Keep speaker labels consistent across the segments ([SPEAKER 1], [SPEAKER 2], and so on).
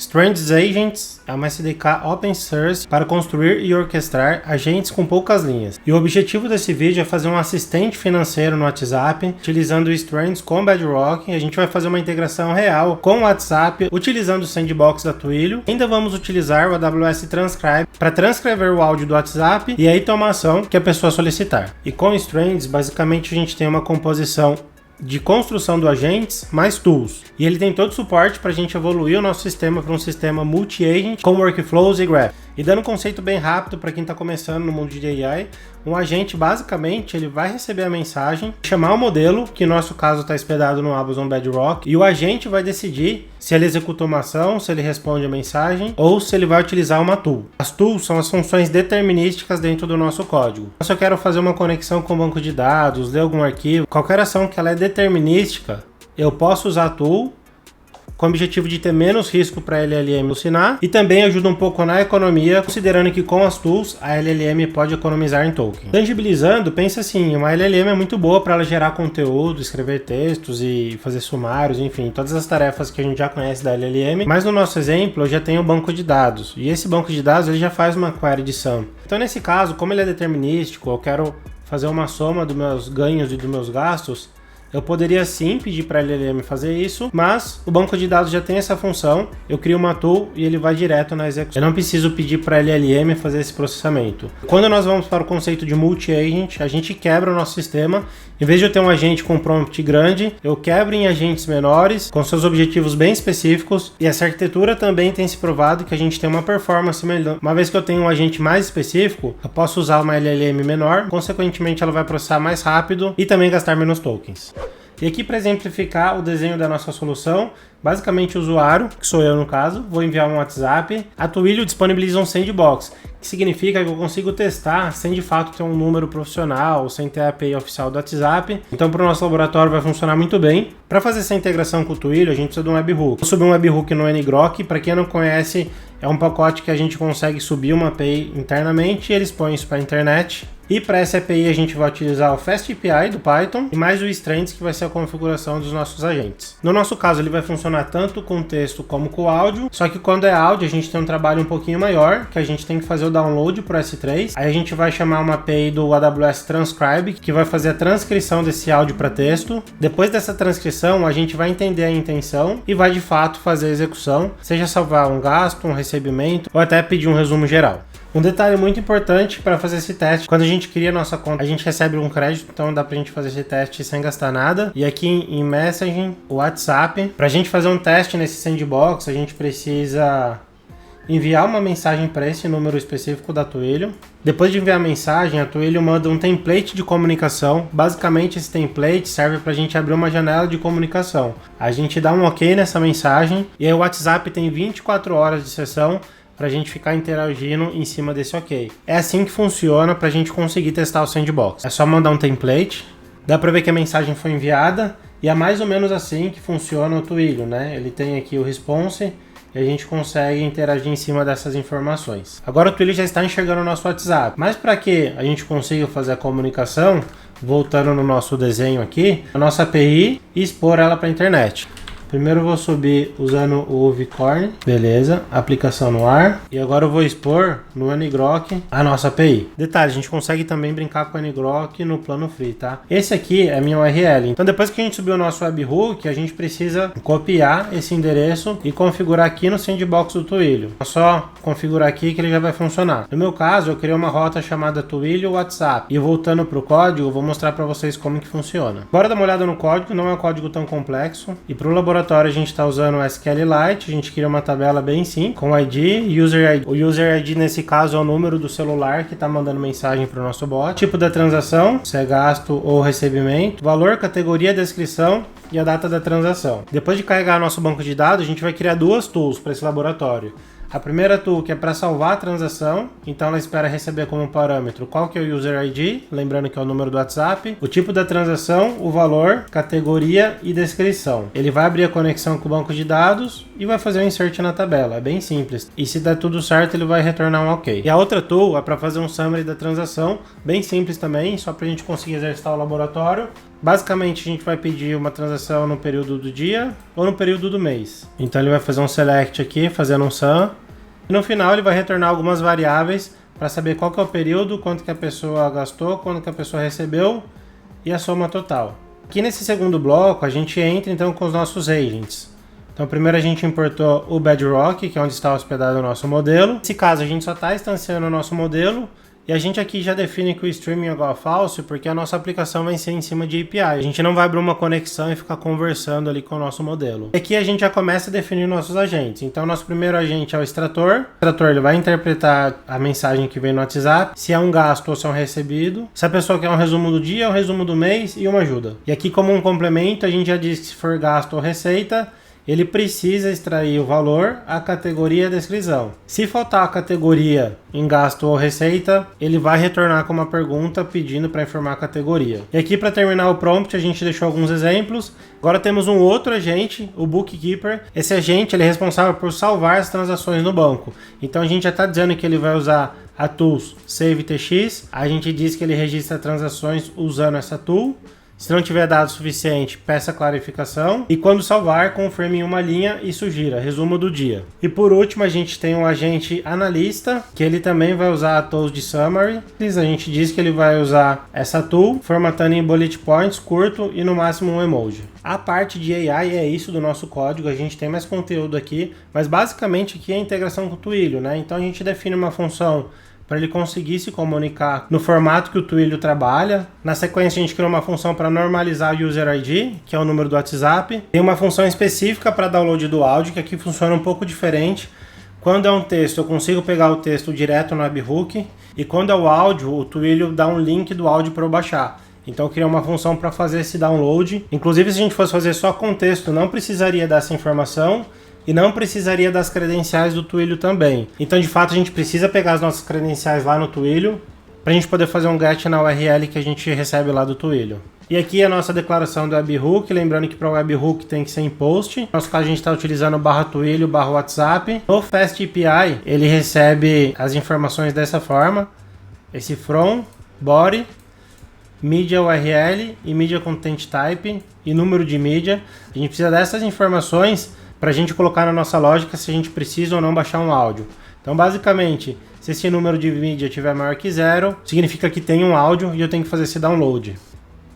[SPEAKER 1] Strands Agents é uma SDK open source para construir e orquestrar agentes com poucas linhas. E o objetivo desse vídeo é fazer um assistente financeiro no WhatsApp, utilizando o Strands com Bedrock. A gente vai fazer uma integração real com o WhatsApp, utilizando o sandbox da Twilio. Ainda vamos utilizar o AWS Transcribe para transcrever o áudio do WhatsApp e aí tomar ação que a pessoa solicitar. E com o Strands, basicamente a gente tem uma composição de construção do agentes mais tools. E ele tem todo o suporte para a gente evoluir o nosso sistema para um sistema multi-agent com workflows e graph. E dando um conceito bem rápido para quem está começando no mundo de AI, um agente basicamente ele vai receber a mensagem, chamar o modelo, que no nosso caso está hospedado no Amazon Bedrock, e o agente vai decidir se ele executa uma ação, se ele responde a mensagem ou se ele vai utilizar uma tool. As tools são as funções determinísticas dentro do nosso código. Se eu quero fazer uma conexão com o banco de dados, ler algum arquivo, qualquer ação que ela é determinística, eu posso usar a tool com o objetivo de ter menos risco para a LLM alucinar e também ajuda um pouco na economia, considerando que com as tools a LLM pode economizar em token. Tangibilizando, pensa assim, uma LLM é muito boa para ela gerar conteúdo, escrever textos e fazer sumários, enfim, todas as tarefas que a gente já conhece da LLM, mas no nosso exemplo eu já tenho um banco de dados e esse banco de dados ele já faz uma query de sum. Então nesse caso, como ele é determinístico, eu quero fazer uma soma dos meus ganhos e dos meus gastos, eu poderia sim pedir para a LLM fazer isso, mas o banco de dados já tem essa função, eu crio uma tool e ele vai direto na execução. Eu não preciso pedir para a LLM fazer esse processamento. Quando nós vamos para o conceito de multi-agent, a gente quebra o nosso sistema. Em vez de eu ter um agente com prompt grande, eu quebro em agentes menores, com seus objetivos bem específicos, e essa arquitetura também tem se provado que a gente tem uma performance melhor. Uma vez que eu tenho um agente mais específico, eu posso usar uma LLM menor, consequentemente ela vai processar mais rápido e também gastar menos tokens. E aqui para exemplificar o desenho da nossa solução, basicamente o usuário, que sou eu no caso, vou enviar um WhatsApp. A Twilio disponibiliza um sandbox, que significa que eu consigo testar sem de fato ter um número profissional, sem ter a API oficial do WhatsApp. Então para o nosso laboratório vai funcionar muito bem. Para fazer essa integração com o Twilio, a gente precisa de um webhook. Vou subir um webhook no ngrok, para quem não conhece, é um pacote que a gente consegue subir uma API internamente e eles põem isso para a internet. E para essa API a gente vai utilizar o FastAPI do Python e mais o Strands, que vai ser a configuração dos nossos agentes. No nosso caso ele vai funcionar tanto com texto como com áudio, só que quando é áudio a gente tem um trabalho um pouquinho maior, que a gente tem que fazer o download para o S3. Aí a gente vai chamar uma API do AWS Transcribe, que vai fazer a transcrição desse áudio para texto. Depois dessa transcrição a gente vai entender a intenção e vai de fato fazer a execução, seja salvar um gasto, um recebimento ou até pedir um resumo geral. Um detalhe muito importante para fazer esse teste, quando a gente cria nossa conta, a gente recebe um crédito, então dá pra gente fazer esse teste sem gastar nada. E aqui em Messaging, o WhatsApp, pra gente fazer um teste nesse sandbox, a gente precisa enviar uma mensagem para esse número específico da Twilio. Depois de enviar a mensagem, a Twilio manda um template de comunicação. Basicamente, esse template serve para a gente abrir uma janela de comunicação. A gente dá um OK nessa mensagem e aí o WhatsApp tem 24 horas de sessão para a gente ficar interagindo em cima desse OK. É assim que funciona para a gente conseguir testar o sandbox. É só mandar um template, dá para ver que a mensagem foi enviada e é mais ou menos assim que funciona o Twilio, né? Ele tem aqui o response e a gente consegue interagir em cima dessas informações. Agora o Twilio já está enxergando o nosso WhatsApp, mas para que a gente consiga fazer a comunicação, voltando no nosso desenho aqui, a nossa API e expor ela para a internet. Primeiro eu vou subir usando o Vicorn, beleza, aplicação no ar. E agora eu vou expor no ngrok a nossa API. Detalhe, a gente consegue também brincar com o ngrok no plano free, tá? Esse aqui é a minha URL. Então depois que a gente subiu o nosso webhook, a gente precisa copiar esse endereço e configurar aqui no sandbox do Twilio. É só configurar aqui que ele já vai funcionar. No meu caso, eu criei uma rota chamada Twilio WhatsApp. E voltando para o código, eu vou mostrar para vocês como que funciona. Bora dar uma olhada no código, não é um código tão complexo. E para o laboratório a gente está usando o SQLite, a gente cria uma tabela bem simples, com ID, User ID. O User ID nesse caso é o número do celular que está mandando mensagem para o nosso bot, tipo da transação, se é gasto ou recebimento, valor, categoria, descrição e a data da transação. Depois de carregar nosso banco de dados, a gente vai criar duas tools para esse laboratório. A primeira tool que é para salvar a transação, então ela espera receber como parâmetro qual que é o User ID, lembrando que é o número do WhatsApp, o tipo da transação, o valor, categoria e descrição. Ele vai abrir a conexão com o banco de dados e vai fazer um insert na tabela, é bem simples. E se der tudo certo, ele vai retornar um OK. E a outra tool é para fazer um summary da transação, bem simples também, só para a gente conseguir exercitar o laboratório. Basicamente a gente vai pedir uma transação no período do dia ou no período do mês. Então ele vai fazer um select aqui, fazendo um sum. E no final ele vai retornar algumas variáveis para saber qual que é o período, quanto que a pessoa gastou, quanto que a pessoa recebeu e a soma total. Aqui nesse segundo bloco a gente entra então com os nossos agents. Então primeiro a gente importou o Bedrock, que é onde está hospedado o nosso modelo. Nesse caso a gente só está instanciando o nosso modelo. E a gente aqui já define que o streaming é igual a false, porque a nossa aplicação vai ser em cima de API. A gente não vai abrir uma conexão e ficar conversando ali com o nosso modelo. E aqui a gente já começa a definir nossos agentes. Então, nosso primeiro agente é o extrator. O extrator ele vai interpretar a mensagem que vem no WhatsApp, se é um gasto ou se é um recebido. Se a pessoa quer um resumo do dia, um resumo do mês e uma ajuda. E aqui, como um complemento, a gente já diz que se for gasto ou receita, ele precisa extrair o valor, a categoria e a descrição. Se faltar a categoria em gasto ou receita, ele vai retornar com uma pergunta pedindo para informar a categoria. E aqui, para terminar o prompt, a gente deixou alguns exemplos. Agora temos um outro agente, o Bookkeeper. Esse agente ele é responsável por salvar as transações no banco. Então a gente já está dizendo que ele vai usar a tools SaveTX. A gente diz que ele registra transações usando essa tool. Se não tiver dado suficiente, peça clarificação. E quando salvar, confirme em uma linha e sugira, resumo do dia. E por último, a gente tem um agente analista, que ele também vai usar a tool de summary. A gente diz que ele vai usar essa tool, formatando em bullet points, curto e no máximo um emoji. A parte de AI é isso do nosso código, a gente tem mais conteúdo aqui, mas basicamente aqui é a integração com o Twilio, né? Então a gente define uma função para ele conseguir se comunicar no formato que o Twilio trabalha. Na sequência, a gente criou uma função para normalizar o User ID, que é o número do WhatsApp. Tem uma função específica para download do áudio, que aqui funciona um pouco diferente. Quando é um texto, eu consigo pegar o texto direto no webhook. E quando é o áudio, o Twilio dá um link do áudio para eu baixar. Então eu criei uma função para fazer esse download. Inclusive, se a gente fosse fazer só com texto, não precisaria dessa informação. E não precisaria das credenciais do Twilio também. Então, de fato, a gente precisa pegar as nossas credenciais lá no Twilio para a gente poder fazer um get na URL que a gente recebe lá do Twilio. E aqui a nossa declaração do webhook, lembrando que para o webhook tem que ser em post. No nosso caso, a gente está utilizando /Twilio /WhatsApp. No Fast API, ele recebe as informações dessa forma. Esse from, body, media URL e media content type e número de mídia. A gente precisa dessas informações para a gente colocar na nossa lógica se a gente precisa ou não baixar um áudio. Então, basicamente, se esse número de mídia tiver maior que 0, significa que tem um áudio e eu tenho que fazer esse download.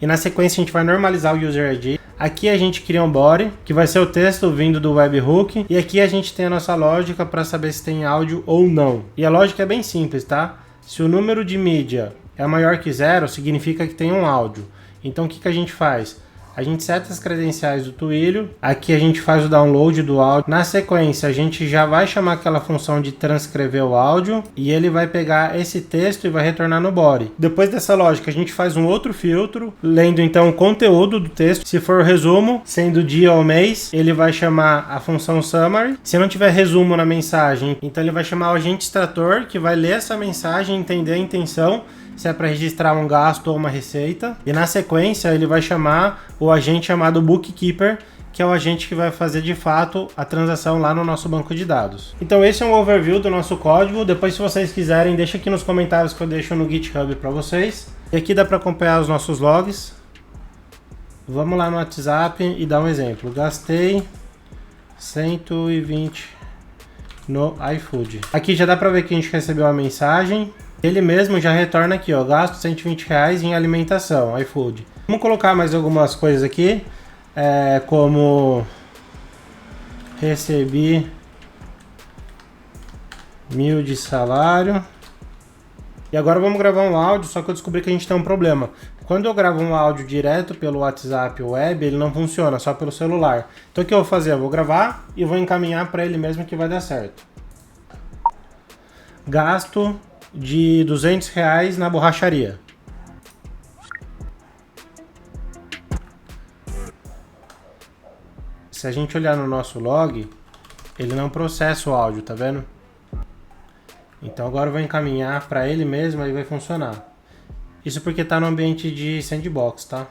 [SPEAKER 1] E na sequência, a gente vai normalizar o User ID. Aqui a gente cria um body, que vai ser o texto vindo do webhook. E aqui a gente tem a nossa lógica para saber se tem áudio ou não. E a lógica é bem simples, tá? Se o número de mídia é maior que 0, significa que tem um áudio. Então, o que a gente faz? A gente seta as credenciais do Twilio, aqui a gente faz o download do áudio. Na sequência, a gente já vai chamar aquela função de transcrever o áudio e ele vai pegar esse texto e vai retornar no body. Depois dessa lógica, a gente faz um outro filtro, lendo então o conteúdo do texto. Se for o resumo, sendo dia ou mês, ele vai chamar a função summary. Se não tiver resumo na mensagem, então ele vai chamar o agente extrator, que vai ler essa mensagem e entender a intenção, se é para registrar um gasto ou uma receita. E na sequência ele vai chamar o agente chamado Bookkeeper, que é o agente que vai fazer de fato a transação lá no nosso banco de dados. Então esse é um overview do nosso código. Depois, se vocês quiserem, deixa aqui nos comentários que eu deixo no GitHub para vocês. E aqui dá para acompanhar os nossos logs. Vamos lá no WhatsApp e dar um exemplo. Gastei 120 no iFood. Aqui já dá para ver que a gente recebeu a mensagem. Ele mesmo já retorna aqui, ó, gasto R$120 em alimentação, iFood. Vamos colocar mais algumas coisas aqui, como recebi 1.000 de salário. E agora vamos gravar um áudio, só que eu descobri que a gente tem um problema. Quando eu gravo um áudio direto pelo WhatsApp web, ele não funciona, só pelo celular. Então o que eu vou fazer? Eu vou gravar e vou encaminhar para ele mesmo que vai dar certo. Gasto de R$200 na borracharia. Se a gente olhar no nosso log, ele não processa o áudio, tá vendo? Então agora eu vou encaminhar para ele mesmo, aí vai funcionar. Isso porque está no ambiente de sandbox, tá?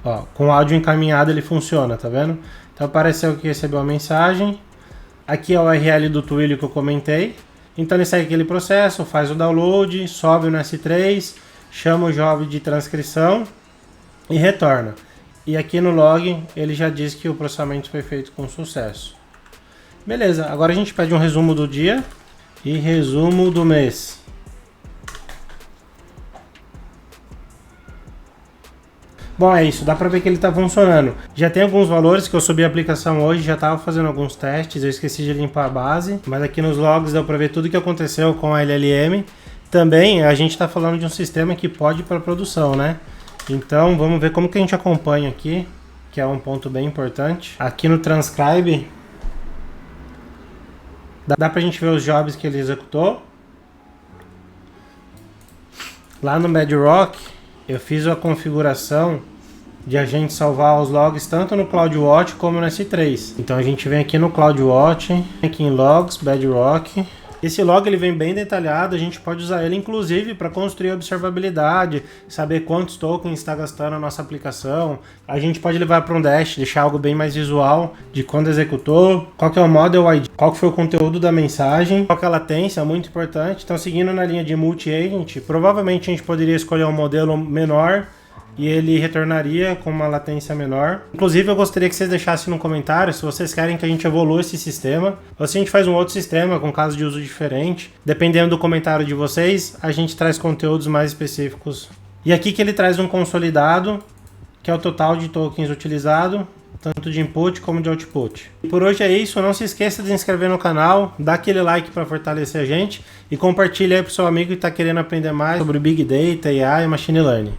[SPEAKER 1] Ó, com o áudio encaminhado ele funciona, tá vendo? Então apareceu que recebeu a mensagem. Aqui é o URL do Twilio que eu comentei. Então ele segue aquele processo, faz o download, sobe no S3, chama o job de transcrição e retorna. E aqui no log ele já diz que o processamento foi feito com sucesso. Beleza, agora a gente pede um resumo do dia e resumo do mês. Bom, é isso, dá pra ver que ele tá funcionando. Já tem alguns valores que eu subi a aplicação hoje, já tava fazendo alguns testes, eu esqueci de limpar a base, mas aqui nos logs deu pra ver tudo que aconteceu com a LLM. Também a gente tá falando de um sistema que pode ir para produção, né? Então vamos ver como que a gente acompanha aqui, que é um ponto bem importante. Aqui no Transcribe, dá pra gente ver os jobs que ele executou. Lá no Bedrock, eu fiz a configuração de a gente salvar os logs tanto no CloudWatch como no S3. Então a gente vem aqui no CloudWatch, aqui em Logs, Bedrock. Esse log ele vem bem detalhado, a gente pode usar ele inclusive para construir observabilidade, saber quantos tokens está gastando a nossa aplicação. A gente pode levar para um dash, deixar algo bem mais visual de quando executou, qual que é o model ID, qual que foi o conteúdo da mensagem, qual que é a latência, muito importante. Então seguindo na linha de multi-agent, provavelmente a gente poderia escolher um modelo menor e ele retornaria com uma latência menor. Inclusive eu gostaria que vocês deixassem no comentário se vocês querem que a gente evolua esse sistema ou se a gente faz um outro sistema com caso de uso diferente. Dependendo do comentário de vocês, a gente traz conteúdos mais específicos. E aqui que ele traz um consolidado, que é o total de tokens utilizado, tanto de input como de output. E por hoje é isso, não se esqueça de se inscrever no canal, dá aquele like para fortalecer a gente e compartilha aí para o seu amigo que está querendo aprender mais sobre Big Data, AI e Machine Learning.